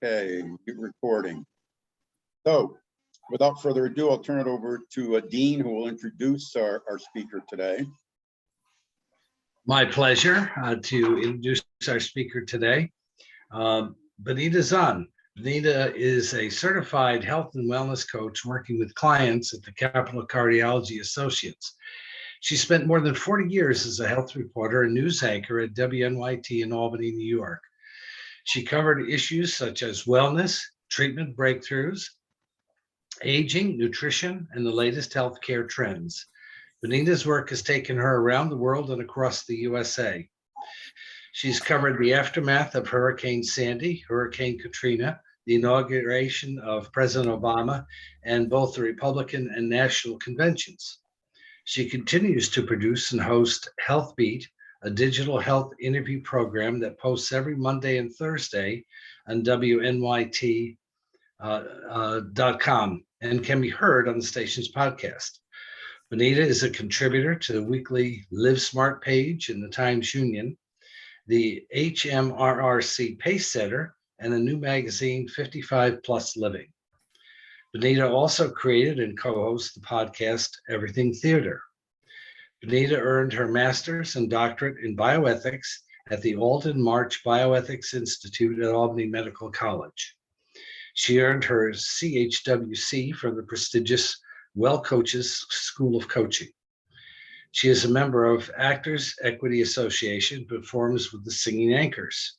Okay, recording. So without further ado, I'll turn it over to Dean, who will introduce our speaker today. My pleasure to introduce our speaker today, Benita Zahn. Benita is a certified health and wellness coach working with clients at the Capital Cardiology Associates. She spent more than 40 years as a health reporter and news anchor at WNYT in Albany, New York. She covered issues such as wellness, treatment breakthroughs, aging, nutrition, and the latest healthcare trends. Benita's work has taken her around the world and across the USA. She's covered the aftermath of Hurricane Sandy, Hurricane Katrina, the inauguration of President Obama, and both the Republican and national conventions. She continues to produce and host Health Beat, a digital health interview program that posts every Monday and Thursday on WNYT.com and can be heard on the station's podcast. Benita is a contributor to the weekly Live Smart page in the Times Union, the HMRRC Pace Center, and the new magazine 55 Plus Living. Benita also created and co-hosts the podcast Everything Theater. Benita earned her master's and doctorate in bioethics at the Alden March Bioethics Institute at Albany Medical College. She earned her CHWC from the prestigious Well Coaches School of Coaching. She is a member of Actors Equity Association, performs with the Singing Anchors.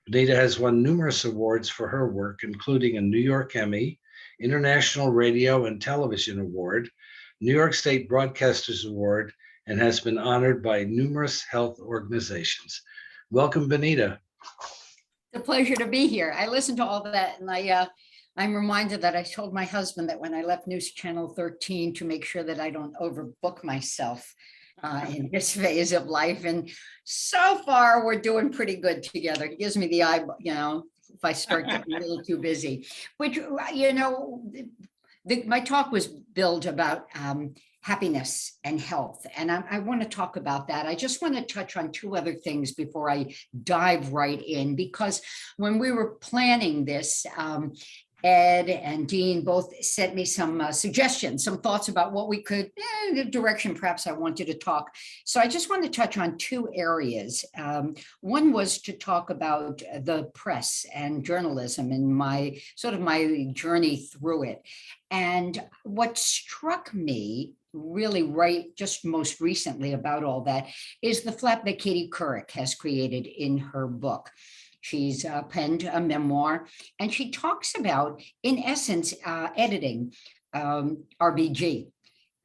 Benita has won numerous awards for her work, including a New York Emmy, International Radio and Television Award, New York State Broadcasters Award, and has been honored by numerous health organizations. Welcome, Benita. It's a pleasure to be here. I listened to all that, and I'm reminded that I told my husband that when I left News Channel 13 to make sure that I don't overbook myself in this phase of life. And so far, we're doing pretty good together. It gives me the eye, if I start getting a little too busy. Which, my talk was billed about happiness and health. And I want to talk about that. I just want to touch on two other things before I dive right in, because when we were planning this, Ed and Dean both sent me some suggestions, some thoughts about what we could, the direction perhaps I wanted to talk. So I just want to touch on two areas. One was to talk about the press and journalism and my journey through it. And what struck me really just most recently about all that is the flap that Katie Couric has created in her book. She's penned a memoir, and she talks about, in essence, editing RBG,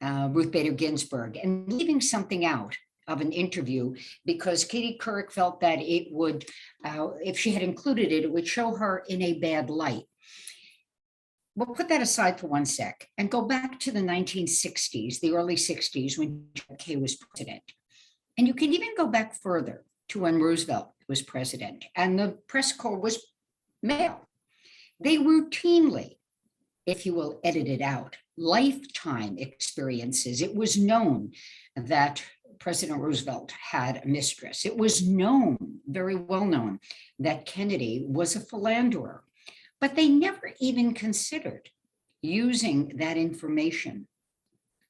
Ruth Bader Ginsburg, and leaving something out of an interview because Katie Couric felt that it would, if she had included it, it would show her in a bad light. We'll put that aside for one sec and go back to the 1960s, the early 60s, when JFK was president. And you can even go back further to when Roosevelt was president and the press corps was male. They routinely, if you will, edited out lifetime experiences. It was known that President Roosevelt had a mistress. It was known, very well known, that Kennedy was a philanderer. But they never even considered using that information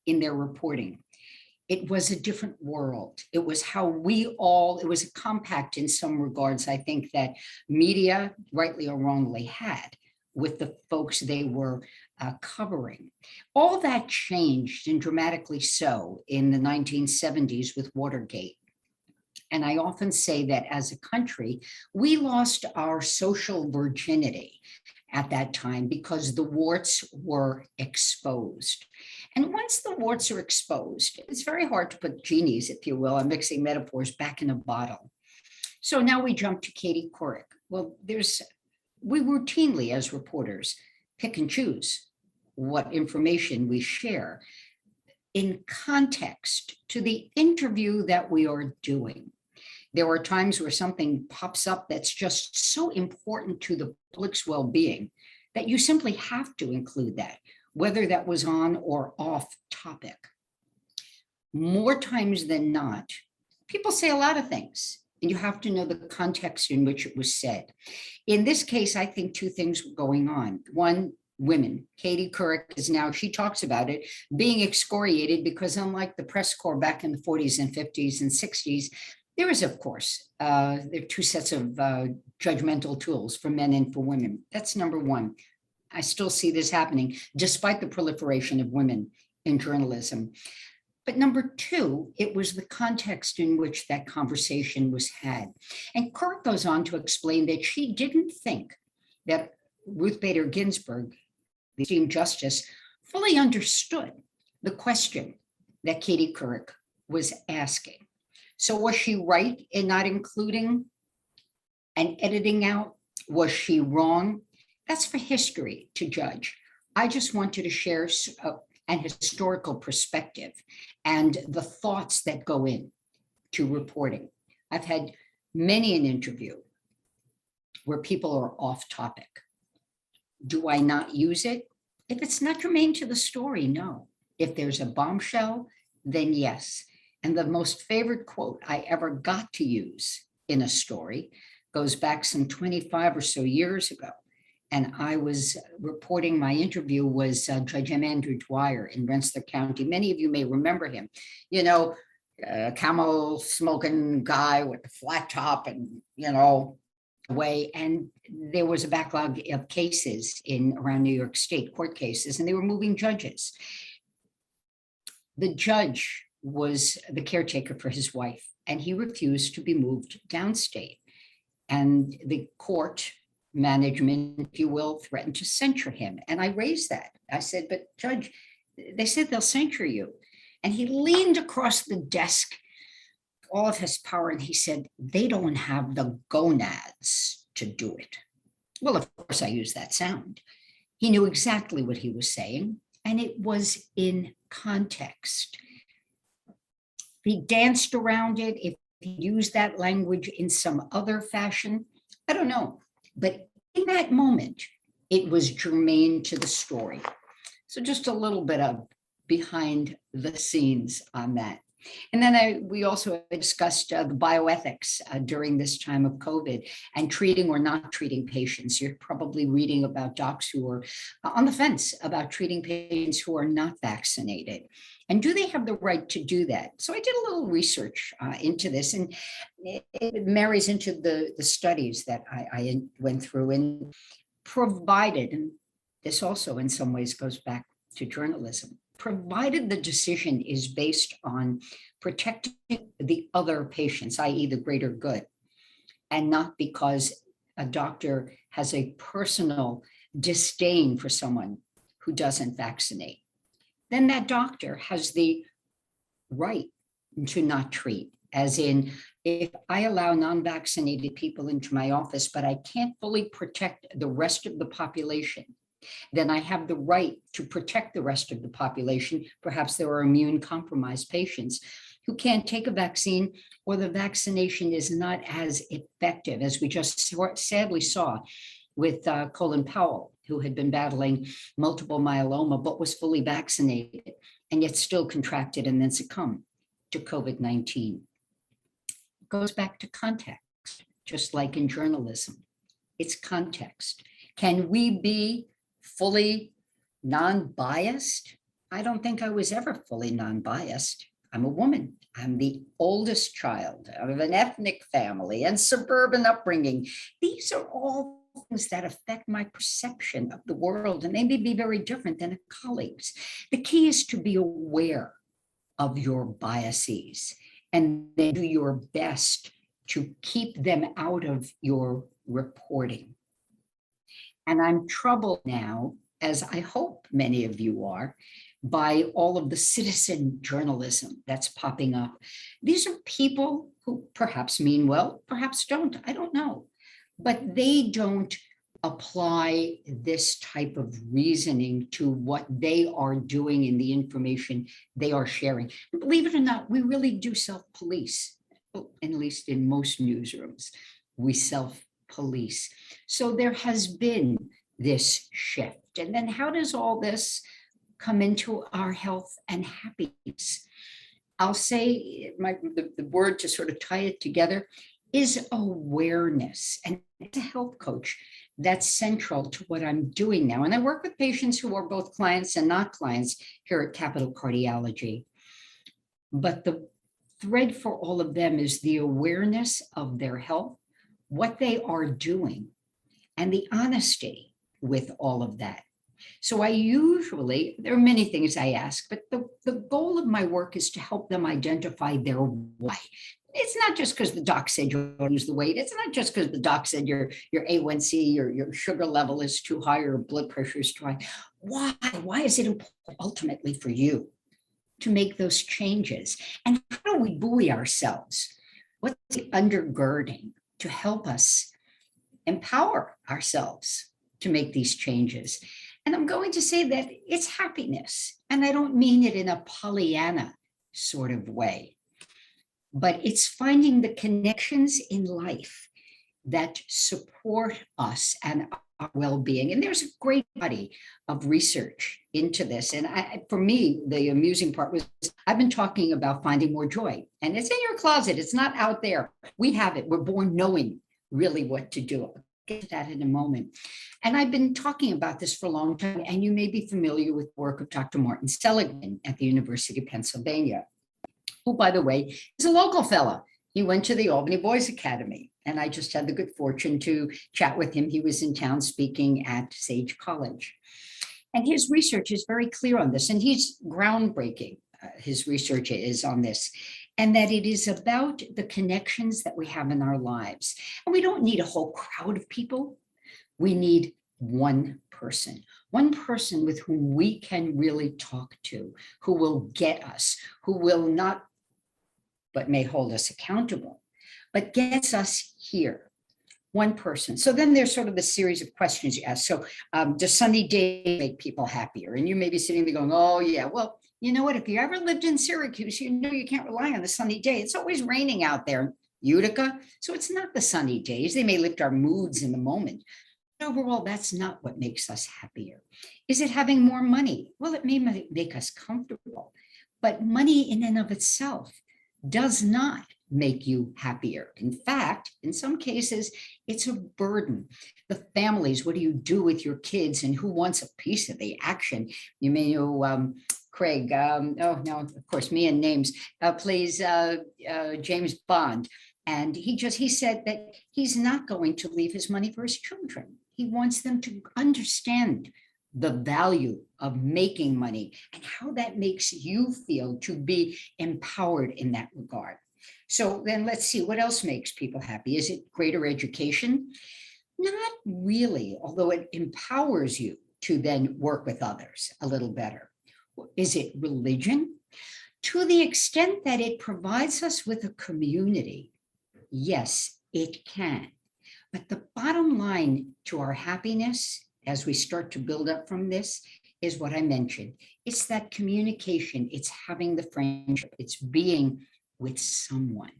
in their reporting. It was a different world. It was it was a compact in some regards, I think, that media, rightly or wrongly, had with the folks they were covering. All that changed, and dramatically so, in the 1970s with Watergate. And I often say that as a country, we lost our social virginity at that time because the warts were exposed. And once the warts are exposed, it's very hard to put genies, if you will, I'm mixing metaphors, back in a bottle. So now we jump to Katie Couric. Well, we routinely, as reporters, pick and choose what information we share in context to the interview that we are doing. There are times where something pops up that's just so important to the public's well-being that you simply have to include that, whether that was on or off topic. More times than not, people say a lot of things and you have to know the context in which it was said. In this case, I think two things were going on. One, women. Katie Couric is now, she talks about it, being excoriated because unlike the press corps back in the 40s and 50s and 60s, there is, of course, there are two sets of judgmental tools for men and for women. That's number one. I still see this happening despite the proliferation of women in journalism. But number two, it was the context in which that conversation was had. And Couric goes on to explain that she didn't think that Ruth Bader Ginsburg, the esteemed justice, fully understood the question that Katie Couric was asking. So was she right in not including and editing out? Was she wrong? That's for history to judge. I just wanted to share an historical perspective and the thoughts that go in to reporting. I've had many an interview where people are off topic. Do I not use it? If it's not germane to the story, no. If there's a bombshell, then yes. And the most favorite quote I ever got to use in a story goes back some 25 or so years ago. And I was reporting, my interview was Judge M. Andrew Dwyer in Rensselaer County. Many of you may remember him, you know, camel smoking guy with the flat top and, you know, way. And there was a backlog of cases in around New York State, court cases, and they were moving judges. The judge was the caretaker for his wife, and he refused to be moved downstate. And the court management, if you will, threatened to censure him. And I raised that. I said, but Judge, they said they'll censure you. And he leaned across the desk, all of his power, and he said, they don't have the gonads to do it. Well, of course, I used that sound. He knew exactly what he was saying, and it was in context. He danced around it. If he used that language in some other fashion, I don't know. But in that moment, it was germane to the story. So just a little bit of behind the scenes on that. And then we also discussed the bioethics during this time of COVID and treating or not treating patients. You're probably reading about docs who are on the fence about treating patients who are not vaccinated. And do they have the right to do that? So I did a little research into this, and it marries into the studies that I went through and provided, and this also in some ways goes back to journalism, provided the decision is based on protecting the other patients, i.e. the greater good, and not because a doctor has a personal disdain for someone who doesn't vaccinate, then that doctor has the right to not treat. As in, if I allow non-vaccinated people into my office, but I can't fully protect the rest of the population, then I have the right to protect the rest of the population. Perhaps there are immune compromised patients who can't take a vaccine, or the vaccination is not as effective, as we just sadly saw with Colin Powell, who had been battling multiple myeloma, but was fully vaccinated and yet still contracted and then succumbed to COVID-19. It goes back to context, just like in journalism. It's context. Can we be fully non-biased? I don't think I was ever fully non-biased. I'm a woman. I'm the oldest child of an ethnic family and suburban upbringing. These are all things that affect my perception of the world, and they may be very different than a colleague's. The key is to be aware of your biases and then do your best to keep them out of your reporting. And I'm troubled now, as I hope many of you are, by all of the citizen journalism that's popping up. These are people who perhaps mean well, perhaps don't, I don't know. But they don't apply this type of reasoning to what they are doing in the information they are sharing. And believe it or not, we really do self-police, at least in most newsrooms, we self-police. So there has been this shift. And then how does all this come into our health and happiness? I'll say the word to sort of tie it together is awareness. And as a health coach, that's central to what I'm doing now. And I work with patients who are both clients and not clients here at Capital Cardiology. But the thread for all of them is the awareness of their health, what they are doing, and the honesty with all of that. So I usually, there are many things I ask, but the goal of my work is to help them identify their why. It's not just because the doc said you lose the weight. It's not just because the doc said your A1C or your sugar level is too high or blood pressure is too high. Why? Why is it important ultimately for you to make those changes? And how do we buoy ourselves? What's the undergirding to help us empower ourselves to make these changes? And I'm going to say that it's happiness. And I don't mean it in a Pollyanna sort of way, but it's finding the connections in life that support us and our well-being. And there's a great body of research into this. And for me, the amusing part was I've been talking about finding more joy. And it's in your closet. It's not out there. We have it. We're born knowing really what to do. I'll get to that in a moment. And I've been talking about this for a long time. And you may be familiar with the work of Dr. Martin Seligman at the University of Pennsylvania, who, by the way, is a local fella. He went to the Albany Boys Academy, and I just had the good fortune to chat with him. He was in town speaking at Sage College. And his research is very clear on this, and he's groundbreaking. His research is on this, and that it is about the connections that we have in our lives. And we don't need a whole crowd of people. We need one person with whom we can really talk to, who will get us, who will not, but may hold us accountable, but gets us here. One person. So then there's sort of a series of questions you ask. So does sunny day make people happier? And you may be sitting there going, oh yeah, well, you know what? If you ever lived in Syracuse, you know you can't rely on the sunny day. It's always raining out there. Utica. So it's not the sunny days. They may lift our moods in the moment. Overall, that's not what makes us happier. Is it having more money? Well, it may make us comfortable, but money in and of itself does not make you happier. In fact, in some cases, it's a burden. The families, what do you do with your kids, and who wants a piece of the action? You may know Craig, oh no, of course, me and names, plays James Bond. And he said that he's not going to leave his money for his children. He wants them to understand the value of making money and how that makes you feel to be empowered in that regard. So then let's see, what else makes people happy? Is it greater education? Not really, although it empowers you to then work with others a little better. Is it religion? To the extent that it provides us with a community, yes, it can. But the bottom line to our happiness, as we start to build up from this, is what I mentioned. It's that communication, it's having the friendship, it's being with someone.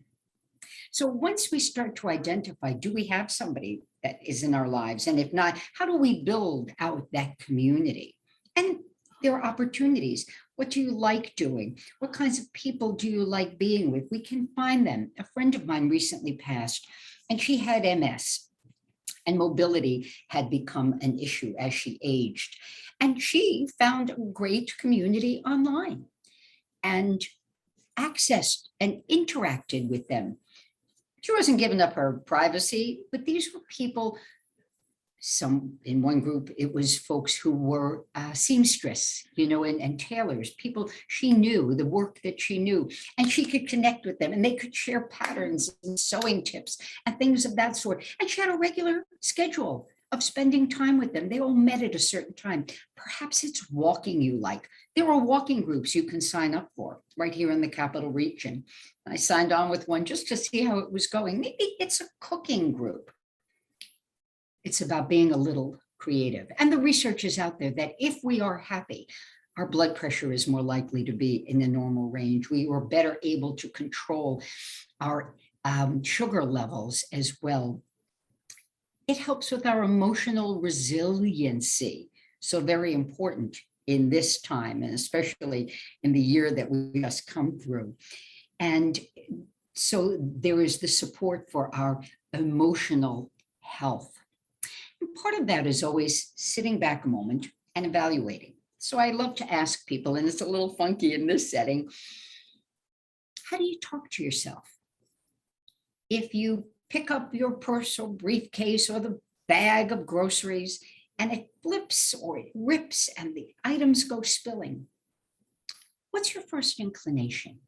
So once we start to identify, do we have somebody that is in our lives? And if not, how do we build out that community? And there are opportunities. What do you like doing? What kinds of people do you like being with? We can find them. A friend of mine recently passed, and she had MS, and mobility had become an issue as she aged. And she found a great community online and accessed and interacted with them. She wasn't giving up her privacy, but these were people. Some in one group, it was folks who were seamstress, and tailors, people she knew, the work that she knew, and she could connect with them, and they could share patterns and sewing tips and things of that sort. And she had a regular schedule of spending time with them. They all met at a certain time. Perhaps it's walking you like. There are walking groups you can sign up for right here in the Capital Region. I signed on with one just to see how it was going. Maybe it's a cooking group. It's about being a little creative. And the research is out there that if we are happy, our blood pressure is more likely to be in the normal range. We are better able to control our sugar levels as well. It helps with our emotional resiliency. So very important in this time, and especially in the year that we just come through. And So there is the support for our emotional health. And part of that is always sitting back a moment and evaluating. So I love to ask people, and it's a little funky in this setting, how do you talk to yourself? If you pick up your purse or briefcase or the bag of groceries and it flips or it rips and the items go spilling, what's your first inclination?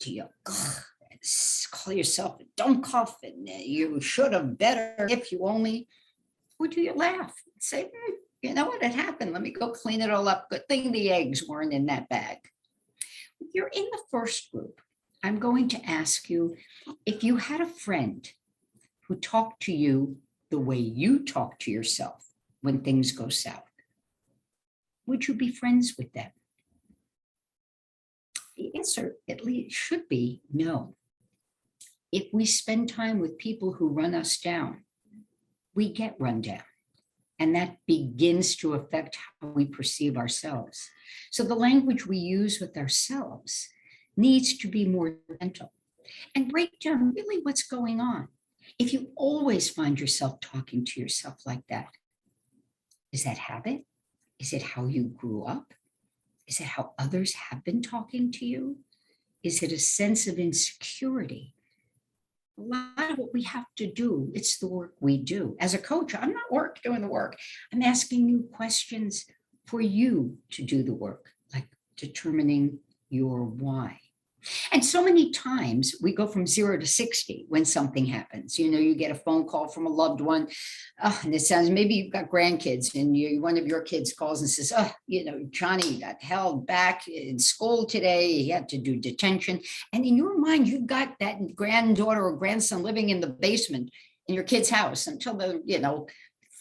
Do you call yourself a dummkopf and you should have better if you only, or do you laugh and say, you know what, it happened, let me go clean it all up. Good thing the eggs weren't in that bag. If you're in the first group, I'm going to ask you, if you had a friend who talked to you the way you talk to yourself when things go south, would you be friends with them? The answer at least should be no. If we spend time with people who run us down, we get run down. And that begins to affect how we perceive ourselves. So the language we use with ourselves needs to be more gentle and break down really what's going on. If you always find yourself talking to yourself like that, is that habit? Is it how you grew up? Is it how others have been talking to you? Is it a sense of insecurity? A lot of what we have to do, it's the work we do. As a coach, I'm not doing the work. I'm asking you questions for you to do the work, like determining your why. And so many times we go from 0 to 60 when something happens. You know, you get a phone call from a loved one, and it sounds, maybe you've got grandkids and one of your kids calls and says, you know, Johnny got held back in school today. He had to do detention. And in your mind, you've got that granddaughter or grandson living in the basement in your kid's house until they're,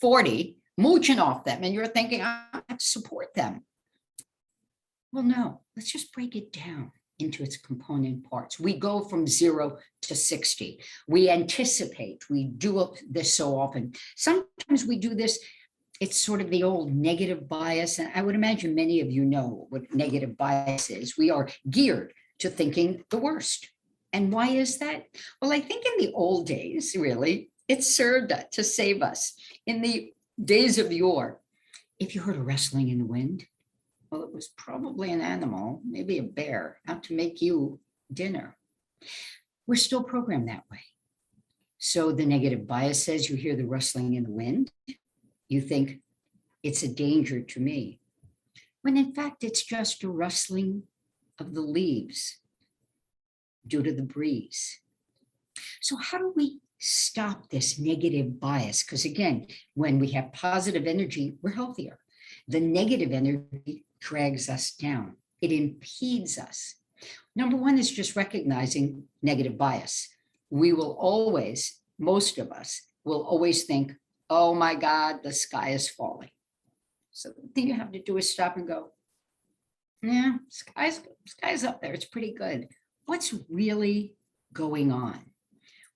40, mooching off them. And you're thinking, I have to support them. Well, no, let's just break it down into its component parts. We go from 0 to 60. We anticipate, we do this so often. Sometimes we do this, it's sort of the old negative bias. And I would imagine many of you know what negative bias is. We are geared to thinking the worst. And why is that? Well, I think in the old days, really, it served to save us. In the days of yore, if you heard a rustling in the wind, well, it was probably an animal, maybe a bear, out to make you dinner. We're still programmed that way. So the negative bias says you hear the rustling in the wind, you think it's a danger to me, when in fact it's just a rustling of the leaves due to the breeze. So how do we stop this negative bias? Because again, when we have positive energy, we're healthier. The negative energy drags us down. It impedes us. Number one is just recognizing negative bias. We will always, most of us will always think, oh my God, the sky is falling. So the thing you have to do is stop and go, yeah, sky's up there. It's pretty good. What's really going on?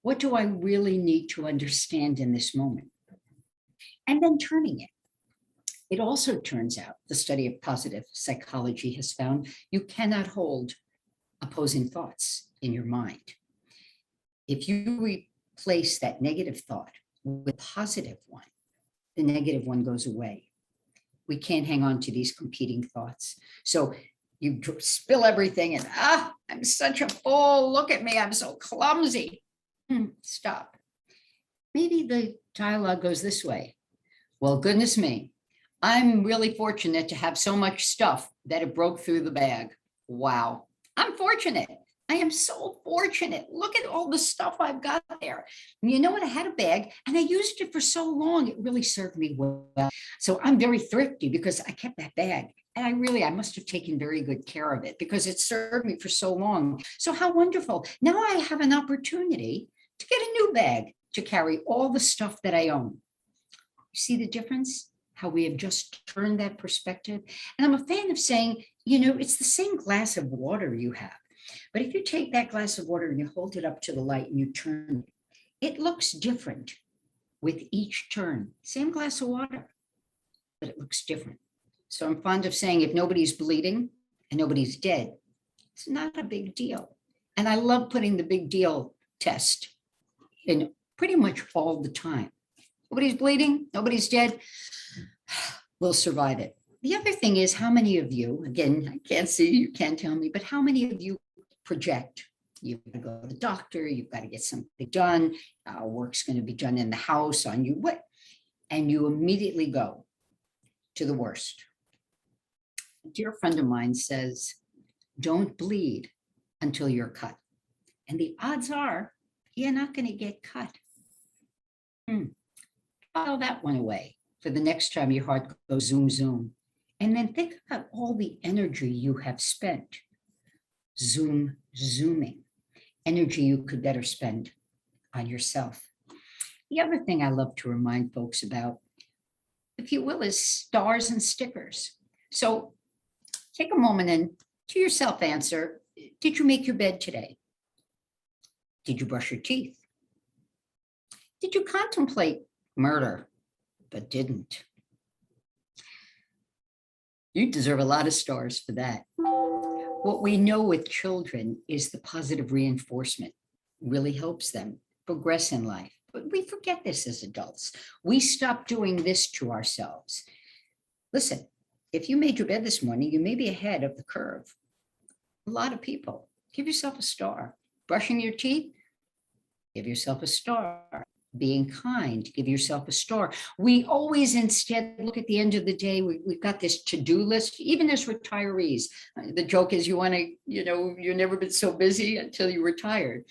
What do I really need to understand in this moment? And then turning it. It also turns out, the study of positive psychology has found, you cannot hold opposing thoughts in your mind. If you replace that negative thought with a positive one, the negative one goes away. We can't hang on to these competing thoughts. So you spill everything and, I'm such a fool. Look at me, I'm so clumsy. Stop. Maybe the dialogue goes this way. Well, goodness me, I'm really fortunate to have so much stuff that it broke through the bag. Wow, I'm fortunate. I am so fortunate. Look at all the stuff I've got there. And you know what? I had a bag and I used it for so long. It really served me well. So I'm very thrifty because I kept that bag. And I must have taken very good care of it because it served me for so long. So how wonderful. Now I have an opportunity to get a new bag to carry all the stuff that I own. You see the difference? How we have just turned that perspective. And I'm a fan of saying, it's the same glass of water you have. But if you take that glass of water and you hold it up to the light and you turn it, it looks different with each turn. Same glass of water, but it looks different. So I'm fond of saying, if nobody's bleeding and nobody's dead, it's not a big deal. And I love putting the big deal test in pretty much all the time. Nobody's bleeding, nobody's dead. We'll survive it. The other thing is, how many of you, again, I can't see, you can't tell me, but how many of you project? You've got to go to the doctor, you've got to get something done, work's going to be done in the house on you, what? And you immediately go to the worst. A dear friend of mine says, don't bleed until you're cut. And the odds are you're not going to get cut. File that one away for the next time your heart goes zoom, zoom. And then think about all the energy you have spent zooming. Energy you could better spend on yourself. The other thing I love to remind folks about, if you will, is stars and stickers. So take a moment and to yourself answer, did you make your bed today? Did you brush your teeth? Did you contemplate murder, but didn't? You deserve a lot of stars for that. What we know with children is the positive reinforcement really helps them progress in life. But we forget this as adults. We stop doing this to ourselves. Listen, if you made your bed this morning, you may be ahead of the curve. A lot of people, give yourself a star. Brushing your teeth, give yourself a star. Being kind, give yourself a star. We always instead look at the end of the day, we've got this to-do list, even as retirees. The joke is you want to, you've never been so busy until you retired.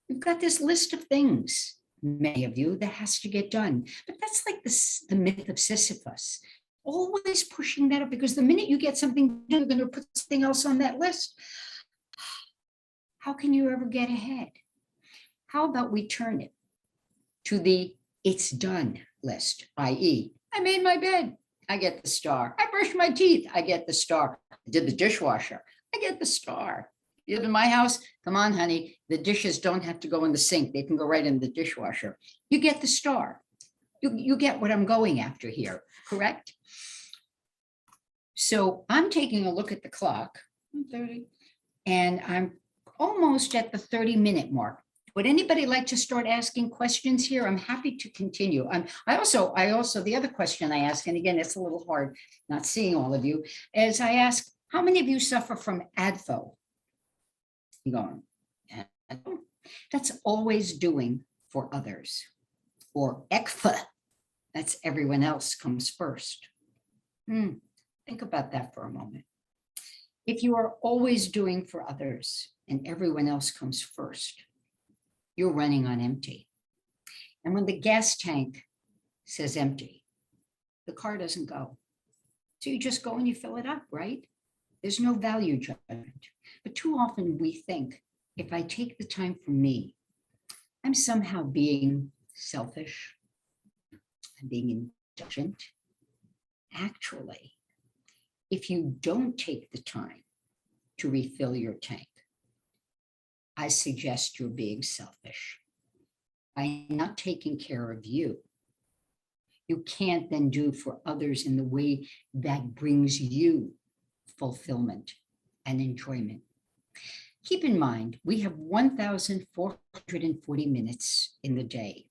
We've got this list of things, many of you, that has to get done. But that's like the myth of Sisyphus. Always pushing that up, because the minute you get something done, you're going to put something else on that list. How can you ever get ahead? How about we turn it to the it's done list, i.e., I made my bed, I get the star. I brushed my teeth, I get the star. I did the dishwasher, I get the star. You live in my house, come on, honey, the dishes don't have to go in the sink. They can go right in the dishwasher. You get the star. You get what I'm going after here, correct? So I'm taking a look at the clock, 30, and I'm almost at the 30-minute mark. Would anybody like to start asking questions here? I'm happy to continue. I also, the other question I ask, and again, it's a little hard not seeing all of you, is I ask, how many of you suffer from ADFO? You going, that's always doing for others. Or ECFA, that's everyone else comes first. Think about that for a moment. If you are always doing for others and everyone else comes first, you're running on empty. And when the gas tank says empty, the car doesn't go. So you just go and you fill it up, right? There's no value judgment. But too often we think, if I take the time for me, I'm somehow being selfish, I'm being indulgent. Actually, if you don't take the time to refill your tank, I suggest you're being selfish. By not taking care of you, you can't then do for others in the way that brings you fulfillment and enjoyment. Keep in mind, we have 1,440 minutes in the day.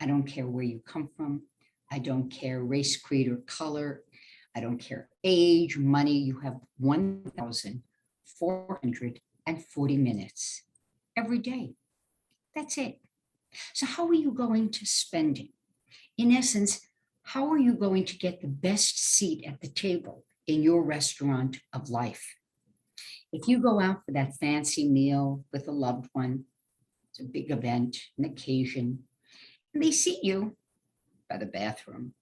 I don't care where you come from. I don't care race, creed, or color. I don't care age, money. You have 1,440 minutes every day. That's it. So how are you going to spend it? In essence, how are you going to get the best seat at the table in your restaurant of life? If you go out for that fancy meal with a loved one, it's a big event, an occasion, and they seat you by the bathroom,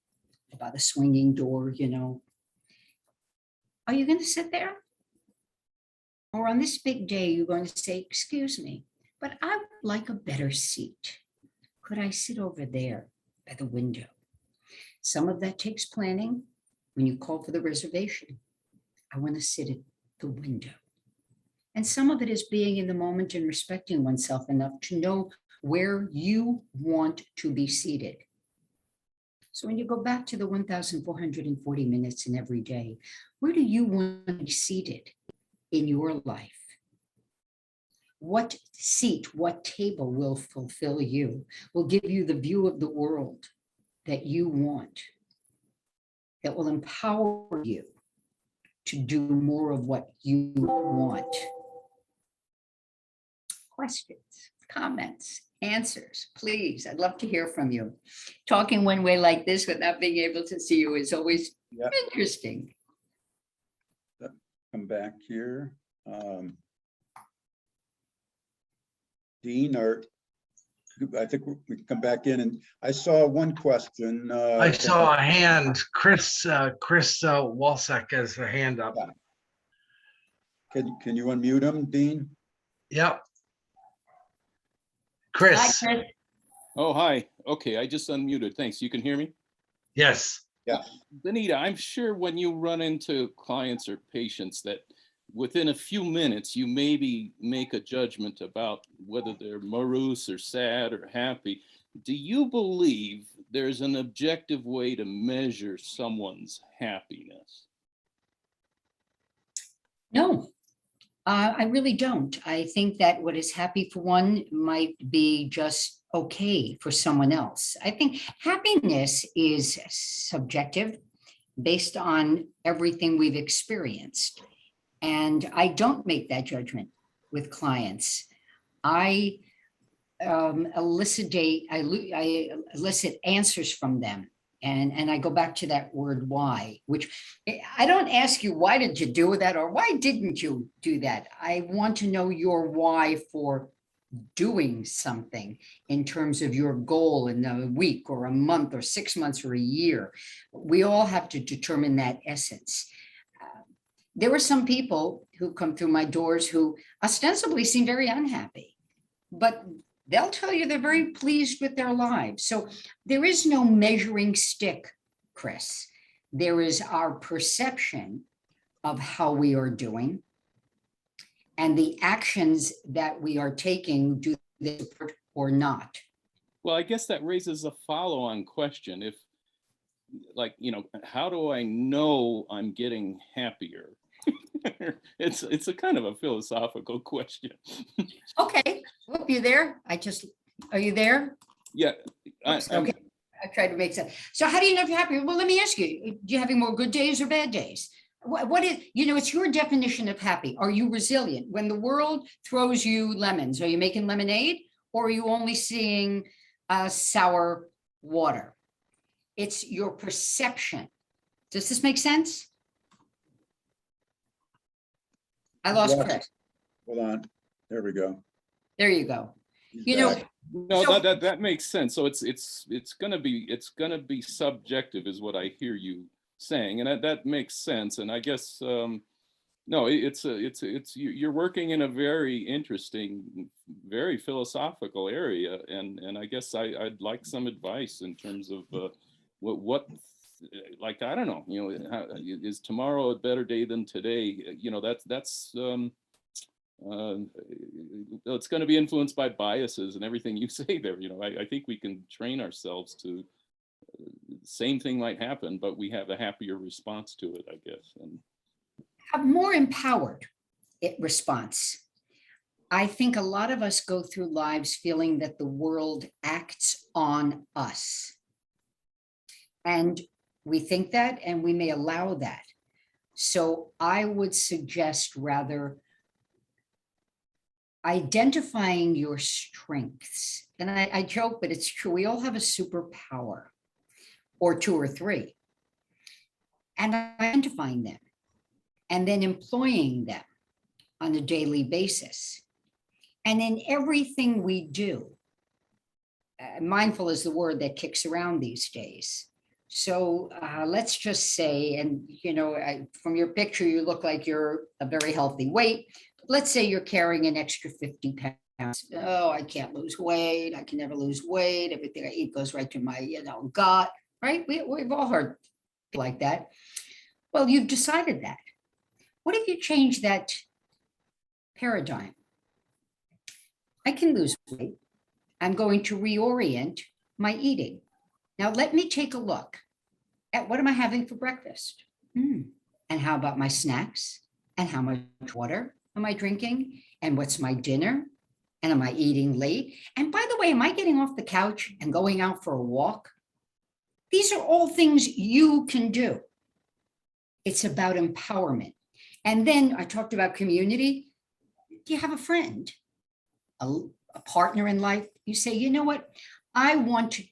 by the swinging door, are you going to sit there? Or on this big day, you're going to say, excuse me, but I would like a better seat. Could I sit over there by the window? Some of that takes planning. When you call for the reservation, I want to sit at the window. And some of it is being in the moment and respecting oneself enough to know where you want to be seated. So when you go back to the 1,440 minutes in every day, where do you want to be seated in your life? What seat, what table will fulfill you, will give you the view of the world that you want, that will empower you to do more of what you want. Questions, comments, answers, please. I'd love to hear from you. Talking one way like this without being able to see you is always interesting. Come back here. Dean, or I think we can come back in, and I saw one question. I saw a hand. Chris Walsek has a hand up. Yeah. Can you unmute him, Dean? Yep. Hi, Chris. Chris. Oh, hi. Okay, I just unmuted. Thanks. You can hear me? Yes. Yeah. Benita, I'm sure when you run into clients or patients that within a few minutes, you maybe make a judgment about whether they're morose or sad or happy. Do you believe there's an objective way to measure someone's happiness? No, I really don't. I think that what is happy for one might be just okay for someone else. I think happiness is subjective based on everything we've experienced. And I don't make that judgment with clients. I elicit answers from them. And I go back to that word why, which I don't ask you, why did you do that? Or why didn't you do that? I want to know your why for doing something in terms of your goal in a week or a month or 6 months or a year. We all have to determine that essence. There were some people who come through my doors who ostensibly seem very unhappy, but they'll tell you they're very pleased with their lives. So there is no measuring stick, Chris. There is our perception of how we are doing and the actions that we are taking, do they support or not? Well, I guess that raises a follow-on question. If, like, how do I know I'm getting happier? It's a kind of a philosophical question. Okay, well, you there? Are you there? Yeah. Okay, I tried to make sense. So how do you know if you're happy? Well, let me ask you, do you having more good days or bad days? What is, it's your definition of happy. Are you resilient? When the world throws you lemons, are you making lemonade or are you only seeing sour water? It's your perception. Does this make sense? I lost Yeah. Chris. Hold on. There we go. There you go. He's back. No, So- that makes sense. So it's gonna be subjective, is what I hear you saying, and that makes sense. And I guess no, you're working in a very interesting, very philosophical area, and I guess I'd like some advice in terms of what like, I don't know, is tomorrow a better day than today? That's it's going to be influenced by biases and everything you say there. I think we can train ourselves to, same thing might happen, but we have a happier response to it, I guess. And A more empowered response. I think a lot of us go through lives feeling that the world acts on us. And we think that, and we may allow that. So I would suggest rather identifying your strengths. And I joke, but it's true. We all have a superpower or 2 or 3. And identifying them and then employing them on a daily basis. And in everything we do, mindful is the word that kicks around these days. So let's just say, and from your picture, you look like you're a very healthy weight. Let's say you're carrying an extra 50 pounds. Oh, I can't lose weight. I can never lose weight. Everything I eat goes right to my, gut, right? We've all heard like that. Well, you've decided that. What if you change that paradigm? I can lose weight. I'm going to reorient my eating. Now, let me take a look at what am I having for breakfast? And how about my snacks? And how much water? am I drinking? And what's my dinner? And am I eating late? And by the way, am I getting off the couch and going out for a walk? These are all things you can do. It's about empowerment. And then I talked about community. Do you have a friend, a partner in life? You say, you know what? I want to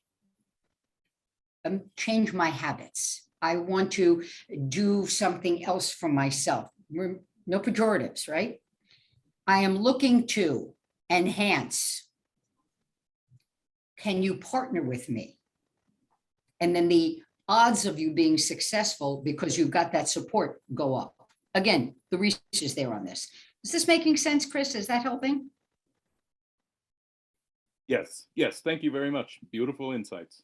change my habits. I want to do something else for myself. No pejoratives, right? I am looking to enhance. Can you partner with me? And then the odds of you being successful because you've got that support go up. Again, the research is there on this. Is this making sense, Chris? Is that helping? Yes, yes. Thank you very much. Beautiful insights.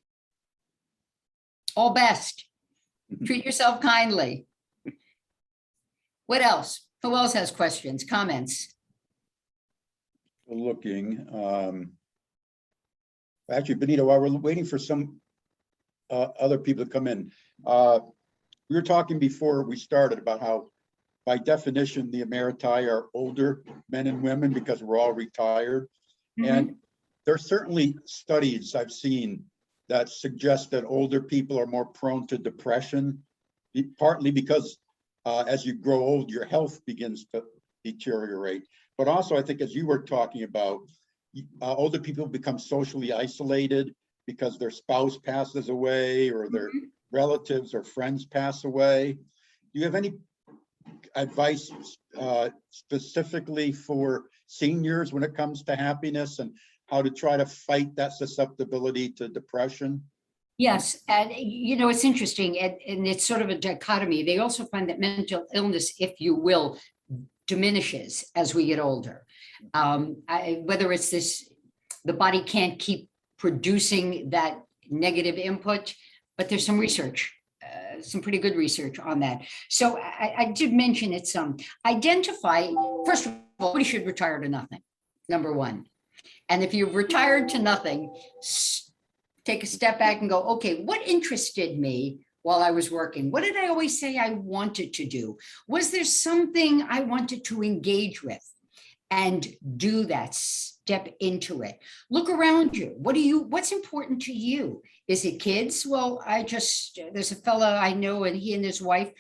All best. Treat yourself kindly. What else? Who else has questions, comments? Looking, actually, Benita, while we're waiting for some other people to come in, we were talking before we started about how, by definition, the emeriti are older men and women because we're all retired. And there are certainly studies I've seen that suggest that older people are more prone to depression, partly because as you grow old, your health begins to deteriorate. But also, I think, as you were talking about, older people become socially isolated because their spouse passes away or their relatives or friends pass away. Do you have any advice specifically for seniors when it comes to happiness and how to try to fight that susceptibility to depression? Yes, and you know, it's interesting, and it's sort of a dichotomy. They also find that mental illness, if you will, diminishes as we get older. Whether it's this, the body can't keep producing that negative input, but there's some research, some pretty good research on that. So I did mention it's identify, first of all, nobody should retire to nothing, number one. And if you've retired to nothing, take a step back and go, okay, what interested me while I was working? What did I always say I wanted to do? Was there something I wanted to engage with? And do that, step into it. Look around you. What's important to you? Is it kids? Well, there's a fella I know, and he and his wife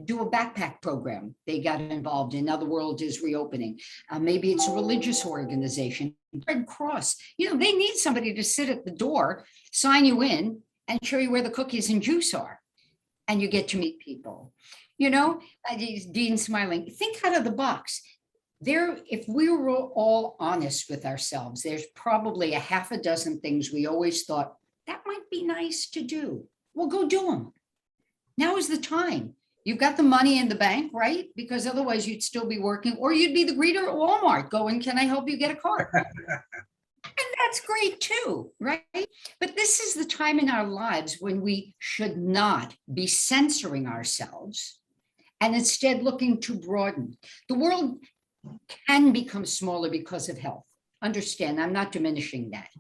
do a backpack program they got involved in. Now the world is reopening. Maybe it's a religious organization, Red Cross. You know, they need somebody to sit at the door, sign you in, and show you where the cookies and juice are. And you get to meet people. You know, Dean smiling, think out of the box. If we were all honest with ourselves, there's probably a half a dozen things we always thought that might be nice to do. Well, go do them. Now is the time. You've got the money in the bank, right? Because otherwise you'd still be working, or you'd be the greeter at Walmart going, can I help you get a car? And that's great too, right? But this is the time in our lives when we should not be censoring ourselves and instead looking to broaden. The world can become smaller because of health. Understand, I'm not diminishing that.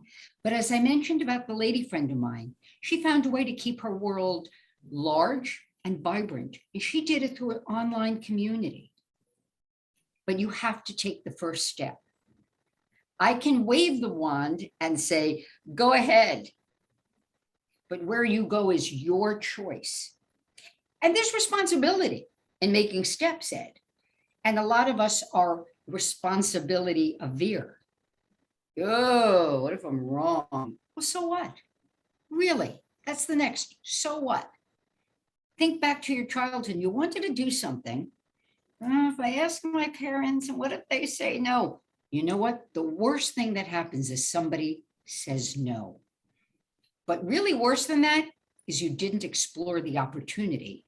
But as I mentioned about the lady friend of mine, she found a way to keep her world large and vibrant. And she did it through an online community. But you have to take the first step. I can wave the wand and say, go ahead. But where you go is your choice. And there's responsibility in making steps, Ed. And a lot of us are responsibility aware. Oh, what if I'm wrong? Well, so what? Really, that's the next. So what? Think back to your childhood. You wanted to do something. If I ask my parents, and what if they say no? You know what? The worst thing that happens is somebody says no. But really worse than that is you didn't explore the opportunity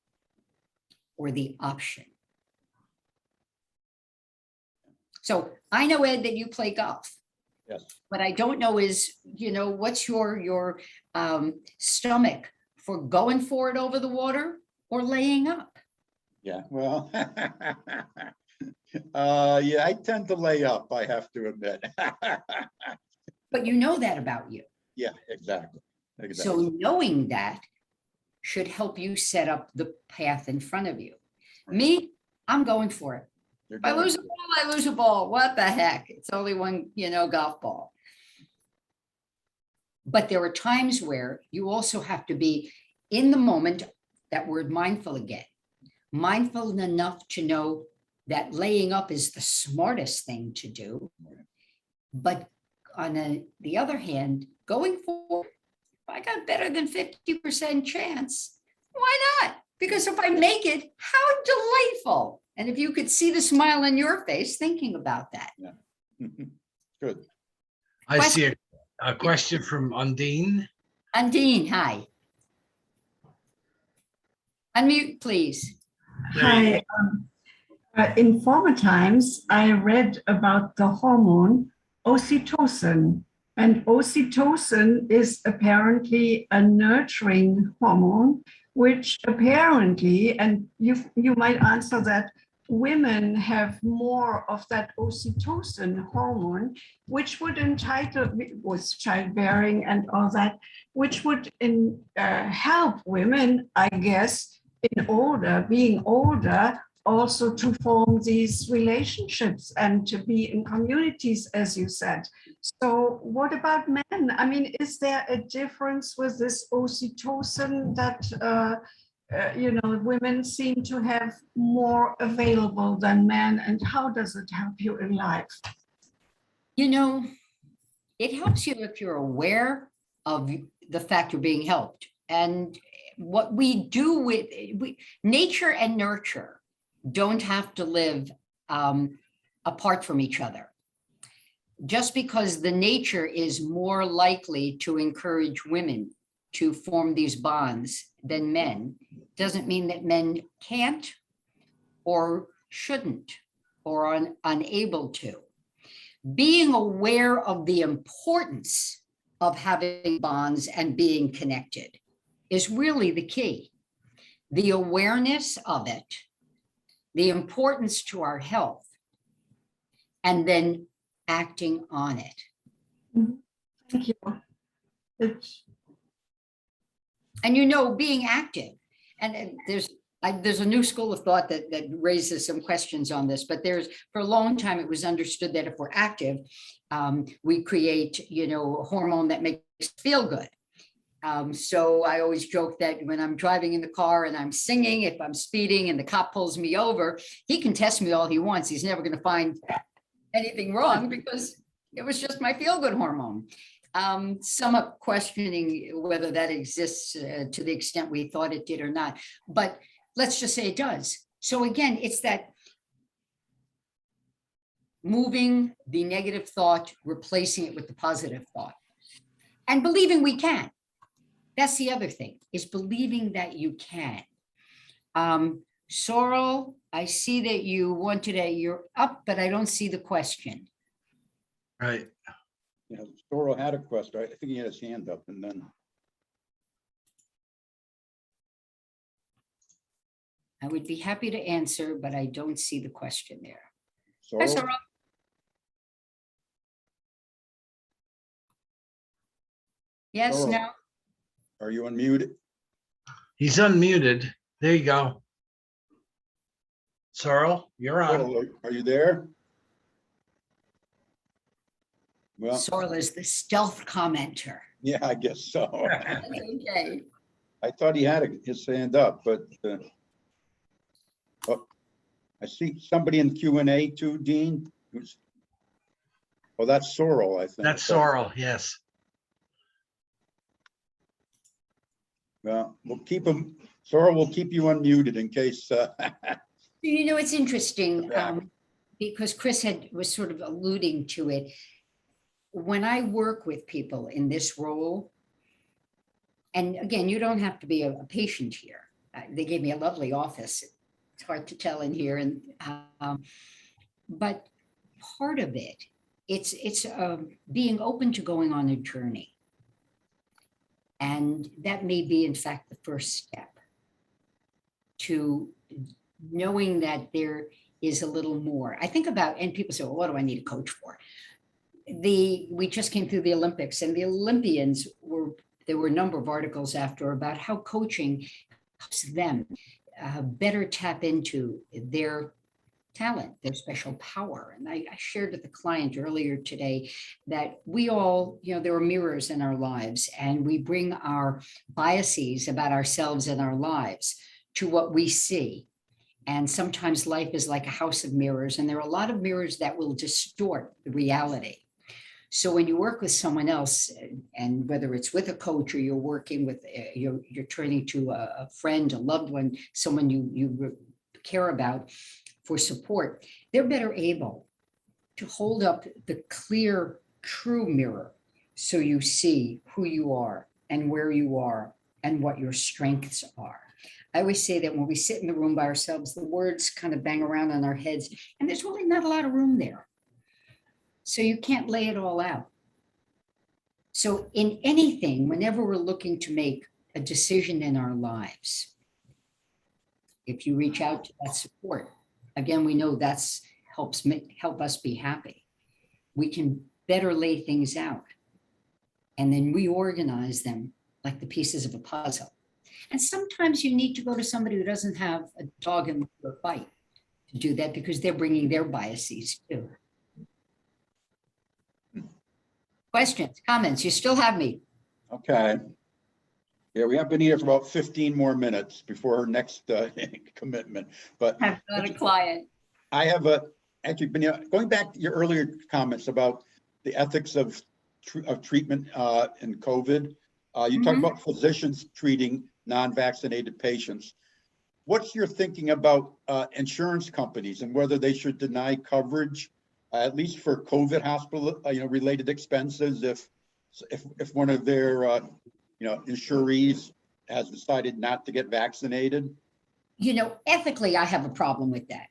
or the option. So I know, Ed, that you play golf. Yes. What I don't know is, what's your stomach for going for it over the water or laying up? Yeah, well, yeah, I tend to lay up, I have to admit. But you know that about you. Yeah, exactly. So knowing that should help you set up the path in front of you. Me, I'm going for it. They're If I going lose a to. ball, I lose a ball. What the heck? It's only one, golf ball. But there are times where you also have to be in the moment, that word mindful again, mindful enough to know that laying up is the smartest thing to do. But on the other hand, going forward, if I got better than 50% chance, why not? Because if I make it, how delightful. And if you could see the smile on your face thinking about that. Good. I see a question from Undine. Undine, hi. Unmute, please. Hi. In former times, I read about the hormone oxytocin, and oxytocin is apparently a nurturing hormone, which apparently, and you might answer that, women have more of that oxytocin hormone, which would entitle, with childbearing and all that, which would help women, I guess, being older, also to form these relationships and to be in communities, as you said. So what about men? I mean, is there a difference with this oxytocin that, women seem to have more available than men, and how does it help you in life? It helps you if you're aware of the fact you're being helped. And what we do with nature and nurture don't have to live apart from each other. Just because the nature is more likely to encourage women to form these bonds than men, doesn't mean that men can't or shouldn't or are unable to. Being aware of the importance of having bonds and being connected is really the key. The awareness of it, the importance to our health, and then acting on it. Thank you. And being active, and there's a new school of thought that raises some questions on this, but for a long time it was understood that if we're active, we create a hormone that makes us feel good. So I always joke that when I'm driving in the car and I'm singing, if I'm speeding and the cop pulls me over, he can test me all he wants. He's never going to find anything wrong because it was just my feel-good hormone. Some are questioning whether that exists to the extent we thought it did or not, but let's just say it does. So again, it's that moving the negative thought, replacing it with the positive thought, and believing we can. That's the other thing, is believing that you can. Sorrel, I see that you you're up, but I don't see the question. Right. Sorrel had a question. I think he had his hand up and then. I would be happy to answer, but I don't see the question there. Hi, Sorrel, Sorrel. Yes, Sorrel. no? are you unmuted? He's unmuted. There you go. Sorrel, you're on. Sorrel, are you there? Well, Sorrel is the stealth commenter. yeah, I guess so. Okay. I thought he had his hand up, but I see somebody in Q&A too, Dean. That's Sorrel, I think. That's Sorrel, yes. Well, we'll keep him, Sorrel will keep you unmuted in case. It's interesting Yeah. because Chris was sort of alluding to it. When I work with people in this role, and again, you don't have to be a patient here. They gave me a lovely office. It's hard to tell in here, but part of it's being open to going on a journey, and that may be, in fact, the first step to knowing that there is a little more. I think about, and people say, well, what do I need a coach for? We just came through the Olympics, and the Olympians there were a number of articles after about how coaching helps them better tap into their talent, their special power. And I shared with the client earlier today that we all, there are mirrors in our lives, and we bring our biases about ourselves and our lives to what we see. And sometimes life is like a house of mirrors, and there are a lot of mirrors that will distort the reality. So when you work with someone else, and whether it's with a coach or you're working with, you're turning to a friend, a loved one, someone you care about for support, they're better able to hold up the clear, true mirror so you see who you are and where you are and what your strengths are. I always say that when we sit in the room by ourselves, the words kind of bang around on our heads, and there's really not a lot of room there. So you can't lay it all out. So in anything, whenever we're looking to make a decision in our lives, if you reach out to that support, again, we know that's help us be happy. We can better lay things out and then reorganize them like the pieces of a puzzle. And sometimes you need to go to somebody who doesn't have a dog in the fight to do that, because they're bringing their biases too. Questions, comments? You still have me. Okay. Yeah, we have Benita for about 15 more minutes before her next commitment, but I've got a client. I have actually, Benita, going back to your earlier comments about the ethics of treatment in COVID, you talked about physicians treating non-vaccinated patients. What's your thinking about insurance companies and whether they should deny coverage, at least for COVID hospital, related expenses, if one of their insurees has decided not to get vaccinated? Ethically, I have a problem with that,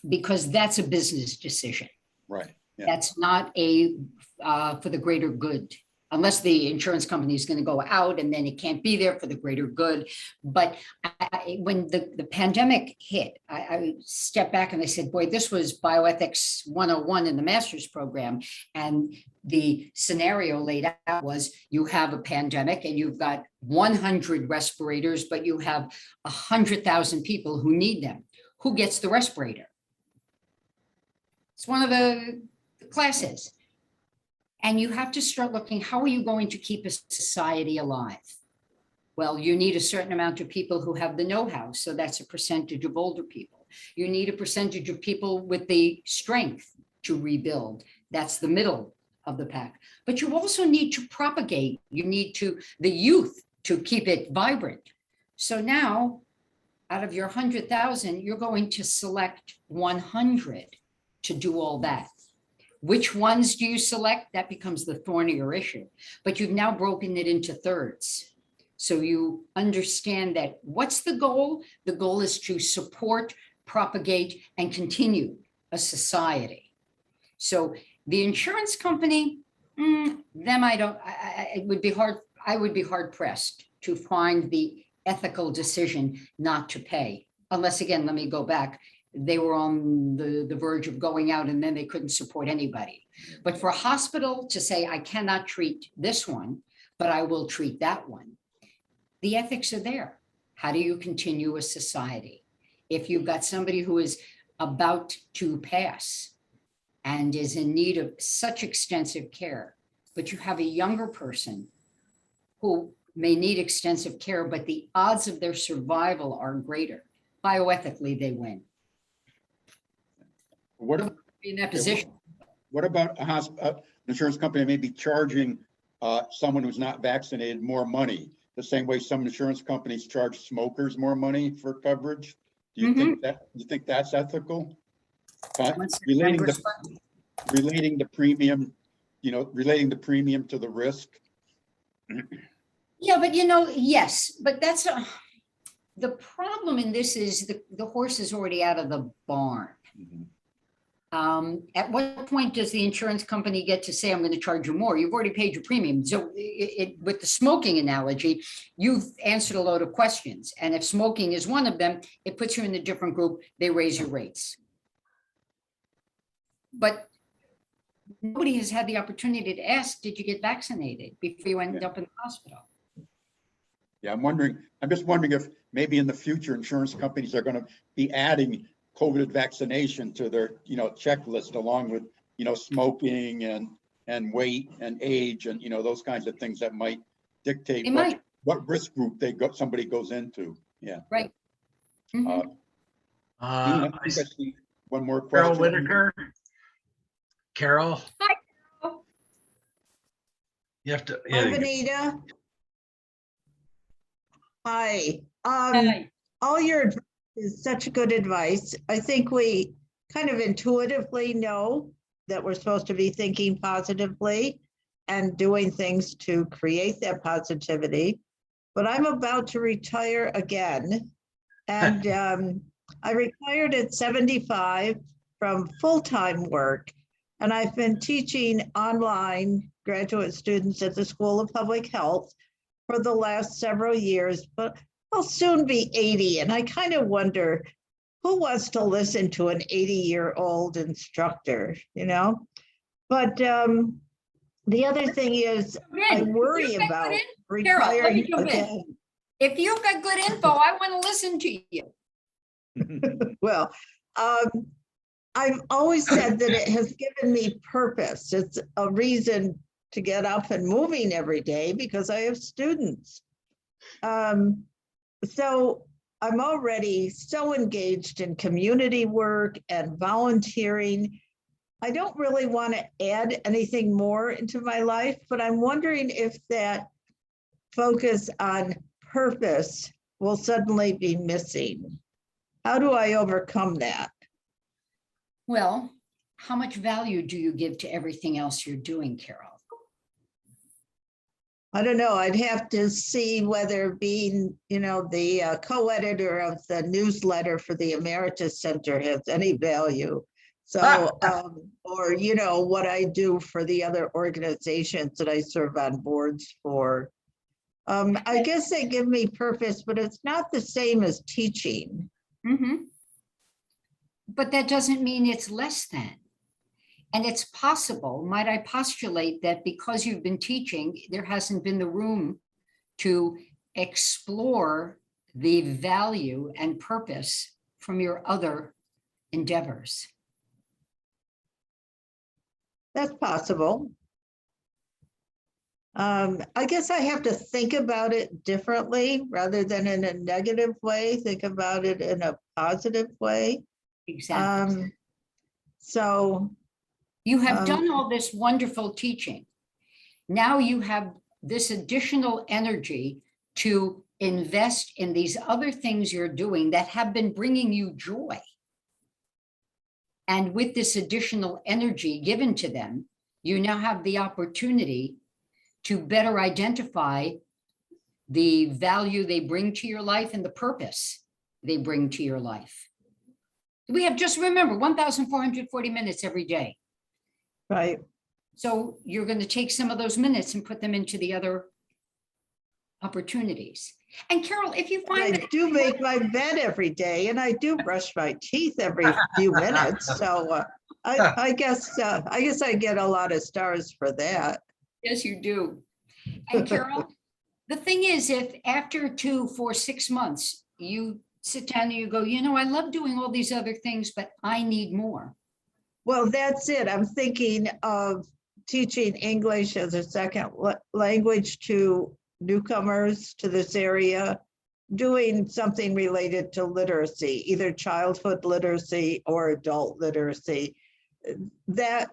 because that's a business decision. Right. Yeah. That's not for the greater good, unless the insurance company is going to go out and then it can't be there for the greater good. But when the pandemic hit, I stepped back and I said, boy, this was bioethics 101 in the master's program. And the scenario laid out was, you have a pandemic and you've got 100 respirators, but you have 100,000 people who need them. Who gets the respirator? It's one of the classes. And you have to start looking, how are you going to keep a society alive? Well, you need a certain amount of people who have the know-how. So that's a percentage of older people. You need a percentage of people with the strength to rebuild. That's the middle of the pack. But you also need to propagate. You need the youth to keep it vibrant. So now, out of your 100,000, you're going to select 100 to do all that. Which ones do you select? That becomes the thornier issue. But you've now broken it into thirds. So you understand that what's the goal? The goal is to support, propagate, and continue a society. So the insurance company, I would be hard pressed to find the ethical decision not to pay. Unless, again, let me go back. They were on the verge of going out and then they couldn't support anybody. But for a hospital to say, I cannot treat this one, but I will treat that one, the ethics are there. How do you continue a society? If you've got somebody who is about to pass and is in need of such extensive care, but you have a younger person who may need extensive care, but the odds of their survival are greater, bioethically, they win. What In that position. What about an insurance company may be charging someone who's not vaccinated more money, the same way some insurance companies charge smokers more money for coverage? Do you think that's ethical? Relating the premium, relating the premium to the risk. Yeah, but yes, but that's the problem in this is the horse is already out of the barn. At what point does the insurance company get to say, I'm going to charge you more? You've already paid your premium. So with the smoking analogy, you've answered a load of questions. And if smoking is one of them, it puts you in a different group. They raise your rates. But nobody has had the opportunity to ask, did you get vaccinated before you ended up in the hospital? Yeah, I'm just wondering if maybe in the future insurance companies are going to be adding COVID vaccination to their, checklist, along with, smoking and weight and age and, those kinds of things that might dictate They might. what risk group somebody goes into. Yeah. Right. Mhm. Dean, I think I see one more Carol question. Whitaker. Carol, Hi. you have to. Hi, Yeah, Benita. Hi. Hi. All your advice is such good advice. I think we kind of intuitively know that we're supposed to be thinking positively and doing things to create that positivity. But I'm about to retire again. And I retired at 75 from full-time work. And I've been teaching online graduate students at the School of Public Health for the last several years, but I'll soon be 80. And I kind of wonder who wants to listen to an 80-year-old instructor, But the other thing is, I worry about Carol, let me retiring jump in. again. If you've got good info, I want to listen to you. Well, I've always said that it has given me purpose. It's a reason to get up and moving every day because I have students. So I'm already so engaged in community work and volunteering. I don't really want to add anything more into my life, but I'm wondering if that focus on purpose will suddenly be missing. How do I overcome that? Well, how much value do you give to everything else you're doing, Carol? I don't know. I'd have to see whether being, the co-editor of the newsletter for the Emeritus Center has any value. So, or, what I do for the other organizations that I serve on boards for. I guess they give me purpose, but it's not the same as teaching. Mm-hmm. But that doesn't mean it's less than. And it's possible, might I postulate, that because you've been teaching, there hasn't been the room to explore the value and purpose from your other endeavors. That's possible. I guess I have to think about it differently rather than in a negative way, think about it in a positive way. Exactly. So you have done all this wonderful teaching. Now you have this additional energy to invest in these other things you're doing that have been bringing you joy. And with this additional energy given to them, you now have the opportunity to better identify the value they bring to your life and the purpose they bring to your life. We have, just remember, 1,440 minutes every day. right. So you're going to take some of those minutes and put them into the other opportunities. And Carol, if you find I that do make my bed every day and I do brush my teeth every few minutes. So I guess I get a lot of stars for that. yes, you do. And Carol, the thing is, if after 2, 4, 6 months, you sit down and you go, I love doing all these other things, but I need more. Well, that's it. I'm thinking of teaching English as a second language to newcomers to this area, doing something related to literacy, either childhood literacy or adult literacy. That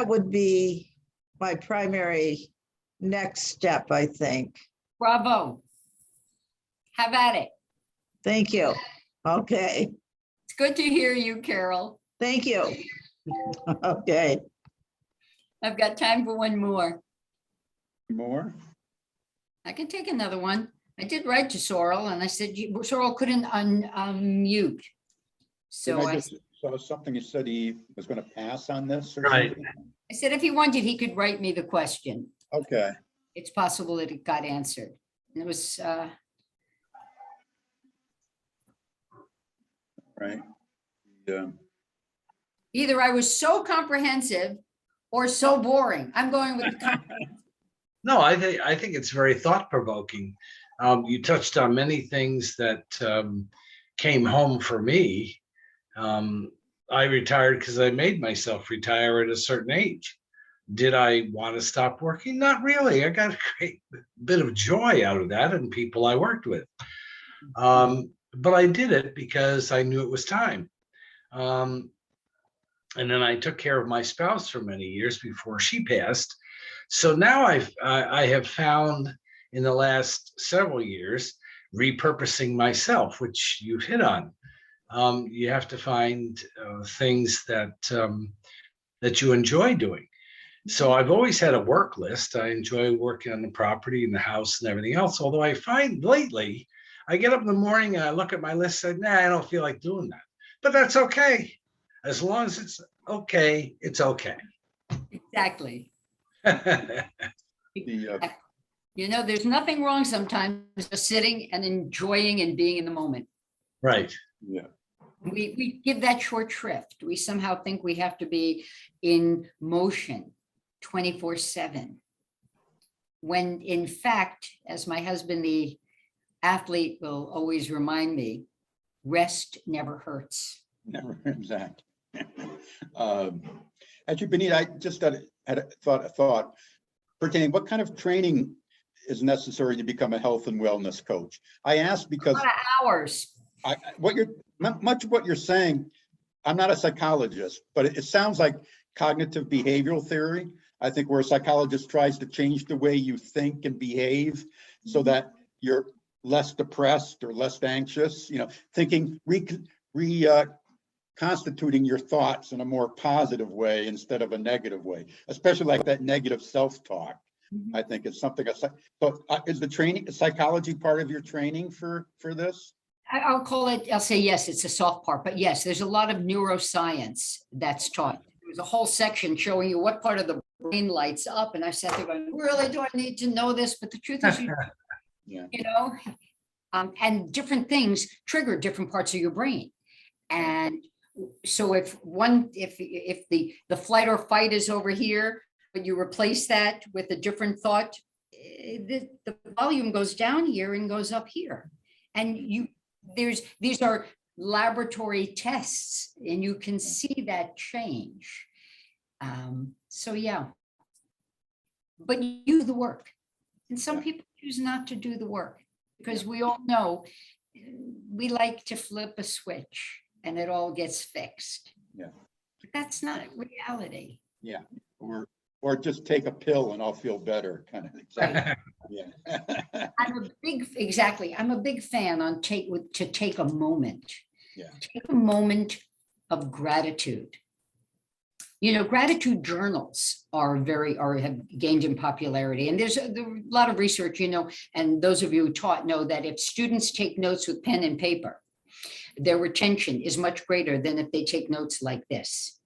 would be my primary next step, I think. Bravo. Have at it. Thank you. Okay. It's good to hear you, Carol. Thank you. Okay. I've got time for one more. More? I can take another one. I did write to Sorrel and I said, Sorrel couldn't unmute. So I just saw something, he said he was going to pass on this or Right. something. I said, if he wanted, he could write me the question. Okay, It's possible that it got answered. And it was, right. Yeah. either I was so comprehensive or so boring. I'm going with the comprehensive. no, I think it's very thought provoking. You touched on many things that came home for me I retired because I made myself retire at a certain age. Did I want to stop working? Not really. I got a great bit of joy out of that and people I worked with. But I did it because I knew it was time. And then I took care of my spouse for many years before she passed. So now I have found in the last several years repurposing myself, which you've hit on. You have to find things that that you enjoy doing. So I've always had a work list. I enjoy working on the property and the house and everything else. Although I find lately, I get up in the morning and I look at my list and say, nah, I don't feel like doing that. But that's okay. As long as it's okay, it's okay. Exactly. The, You know, there's nothing wrong sometimes just sitting and enjoying and being in the moment. Right. yeah, We give that short shrift. We somehow think we have to be in motion 24/7. When in fact, as my husband, the athlete, will always remind me, rest never hurts. never exact. Actually, Benita, I just had a thought pertaining, what kind of training is necessary to become a health and wellness coach? I asked A because lot of hours. much of what you're saying, I'm not a psychologist, but it sounds like cognitive behavioral theory. I think where a psychologist tries to change the way you think and behave so that you're less depressed or less anxious, thinking, constituting your thoughts in a more positive way instead of a negative way, especially like that negative self-talk. I think it's something. So is the training, the psychology part of your training for this? I'll say yes, it's a soft part, but yes, there's a lot of neuroscience that's taught. There's a whole section showing you what part of the brain lights up. And I sat there going, really, do I need to know this? But the truth is, Yeah. And different things trigger different parts of your brain. And so if the flight or fight is over here, but you replace that with a different thought, the volume goes down here and goes up here. And these are laboratory tests and you can see that change. So yeah, but you do the work. And some people choose not to do the work because we all know we like to flip a switch and it all gets fixed. Yeah. But that's not reality. Yeah. Or just take a pill and I'll feel better kind of thing. Right. Yeah. I'm a big fan on to take a moment. Yeah. Take a moment of gratitude. Gratitude journals have gained in popularity. And there's a lot of research, and those of you who taught know that if students take notes with pen and paper, their retention is much greater than if they take notes like this.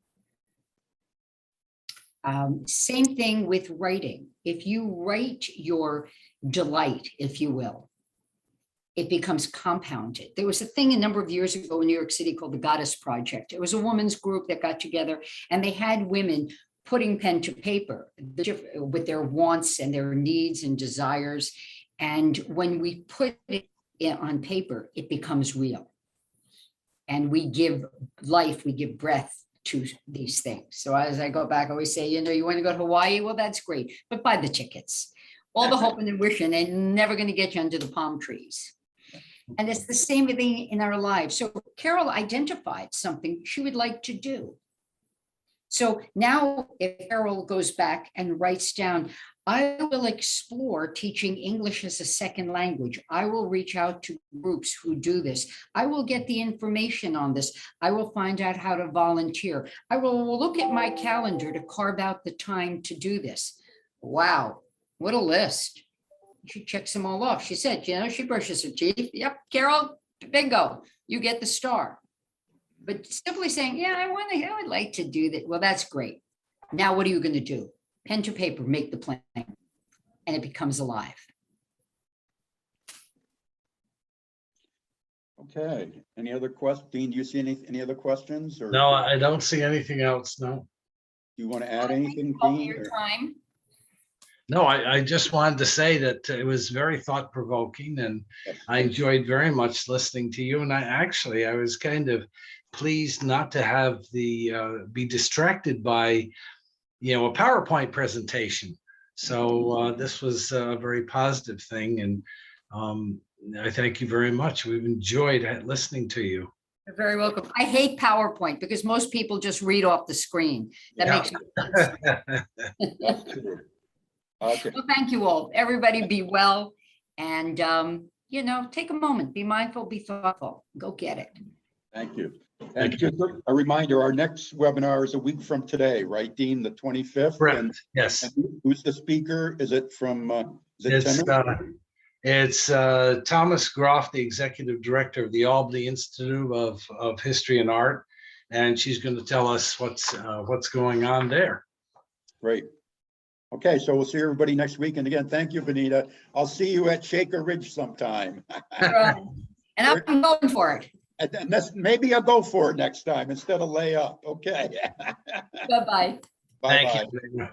Same thing with writing. If you write your delight, if you will, it becomes compounded. There was a thing a number of years ago in New York City called the Goddess Project. It was a women's group that got together and they had women putting pen to paper with their wants and their needs and desires. And when we put it on paper, it becomes real. And we give life, we give breath to these things. So as I go back, I always say, you want to go to Hawaii? Well, that's great, but buy the tickets. All the hoping and wishing ain't never going to get you under the palm trees. And it's the same thing in our lives. So Carol identified something she would like to do. So now if Carol goes back and writes down, I will explore teaching English as a second language. I will reach out to groups who do this. I will get the information on this. I will find out how to volunteer. I will look at my calendar to carve out the time to do this. Wow, what a list. She checks them all off. She said, she brushes her teeth. Yep, Carol, bingo, you get the star. But simply saying, I would like to do that. Well, that's great. Now, what are you going to do? Pen to paper, make the plan, and it becomes alive. Okay. Any other questions? Dean, do you see any other questions? Or No, I don't see anything else. No. do you want to add anything, All Dean? your or- time. No, I just wanted to say that it was very thought provoking and Yes. I enjoyed very much listening to you. And I was kind of pleased not to have be distracted by, a PowerPoint presentation. So this was a very positive thing, and I thank you very much. We've enjoyed listening to you. You're very welcome. I hate PowerPoint because most people just read off the screen. That makes no sense. That's true. Okay, Well, thank you all. Everybody be well. And, take a moment, be mindful, be thoughtful, go get it. thank you. Thank And just a reminder, our next webinar is a week from today, right, Dean, the 25th? Correct. Yes. And who's the speaker? Is it from, is it It's Timmer? it's Thomas Groff, the executive director of the Albany Institute of History and Art, and she's going to tell us what's going on there. Great. Okay, so we'll see everybody next week. And again, thank you, Benita. I'll see you at Shaker Ridge sometime. And I'm going for it. And that's, maybe I'll go for it next time instead of lay up. Okay. Bye-bye. Bye-bye. Thank you.